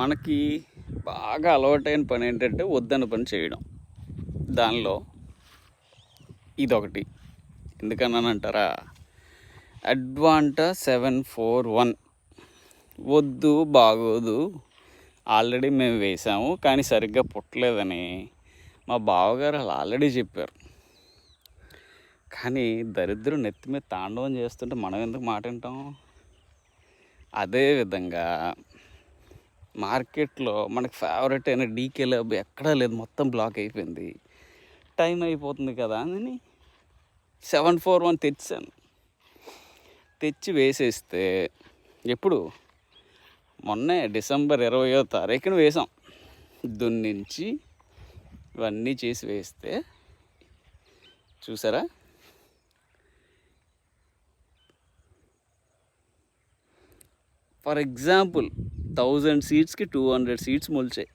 మనకి బాగా అలవాటైన పని ఏంటంటే వద్దన్న పని చేయడం. దానిలో ఇదొకటి. ఎందుకన్నానంటారా? అడ్వాంటా 741 వద్దు, బాగోదు, ఆల్రెడీ మేము వేసాము కానీ సరిగ్గా పుట్టలేదని మా బావగారు అలా ఆల్రెడీ చెప్పారు. కానీ దరిద్రం నెత్తి మీద తాండవం చేస్తుంటే మనం ఎందుకు మాట వింటాం? అదేవిధంగా మార్కెట్లో మనకు ఫేవరెట్ అయిన డీకే ల్యాబ్ ఎక్కడా లేదు, మొత్తం బ్లాక్ అయిపోయింది. టైం అయిపోతుంది కదా అని 741 తెచ్చాను. తెచ్చి వేసేస్తే ఎప్పుడు మొన్నే డిసెంబర్ 20వ తారీఖున వేసాం. దున్నించి ఇవన్నీ చేసి వేస్తే చూసారా, ఫర్ ఎగ్జాంపుల్ 1000 సీడ్స్కి 200 సీడ్స్ మొలిచాయి.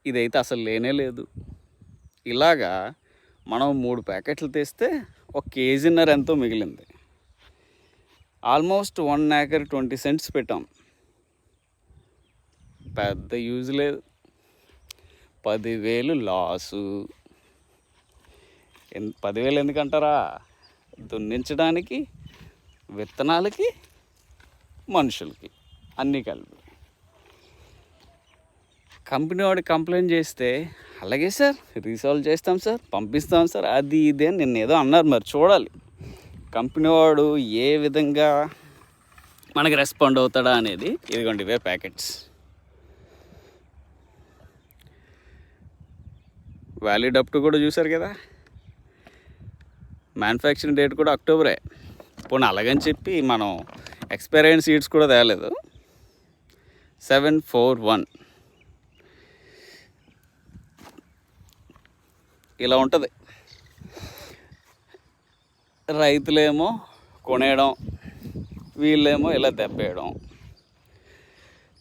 ఇదైతే అసలు లేనే లేదు. ఇలాగా మనం 3 ప్యాకెట్లు తెస్తే 1 కేజీన్నర ఎంతో మిగిలింది. ఆల్మోస్ట్ 1 acre 20 cents పెట్టాం. పెద్ద యూజ్ లేదు. 10,000 లాసు. 10,000 ఎందుకంటారా? దున్నించడానికి, విత్తనాలకి, మనుషులకి అన్నీ కలిపి. కంపెనీ వాడికి కంప్లైంట్ చేస్తే అలాగే సార్, రీసాల్వ్ చేస్తాం సార్, పంపిస్తాం సార్, అది ఇది అని నిన్న ఏదో అన్నారు. మరి చూడాలి కంపెనీ వాడు ఏ విధంగా మనకి రెస్పాండ్ అవుతాడా అనేది. ఇదిగోండి ఇవే ప్యాకెట్స్. వ్యాలిడ్ అప్ టు కూడా చూసారు కదా, మ్యానుఫ్యాక్చరింగ్ డేట్ కూడా అక్టోబరే. పోనీ అలాగని చెప్పి మనం ఎక్స్పైర్ అయిన సీడ్స్ కూడా తేలేదు. 741 ఇలా ఉంటుంది. రైతులేమో కొనేయడం, వీళ్ళేమో ఇలా దెబ్బేయడం.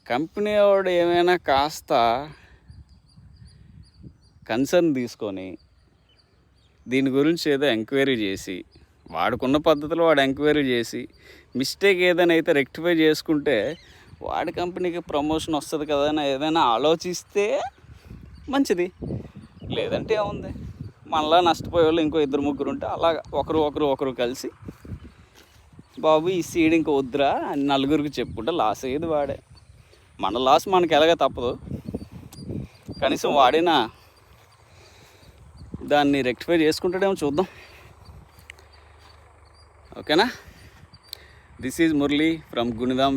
కంపెనీ వాడు ఏమైనా కాస్త కన్సర్న్ తీసుకొని దీని గురించి ఏదో ఎంక్వైరీ చేసి, వాడుకున్న పద్ధతిలో వాడు ఎంక్వైరీ చేసి మిస్టేక్ ఏదైనా అయితే రెక్టిఫై చేసుకుంటే వాడి కంపెనీకి ప్రమోషన్ వస్తుంది కదా అని ఏదైనా ఆలోచిస్తే మంచిది. లేదంటే ఏముంది, మనలా నష్టపోయే వాళ్ళు ఇంకో 2-3 ఉంటే అలాగా ఒకరు కలిసి బాబు ఈ సీడ్ ఇంక వద్దురా అని నలుగురికి చెప్పుకుంటే లాస్ అయ్యేది వాడే. మన లాస్ మనకి ఎలాగ తప్పదు. కనీసం వాడినా దాన్ని రెక్టిఫై చేసుకుంటాడేమో చూద్దాం. ఓకేనా? This is Murali from గుణిదాం.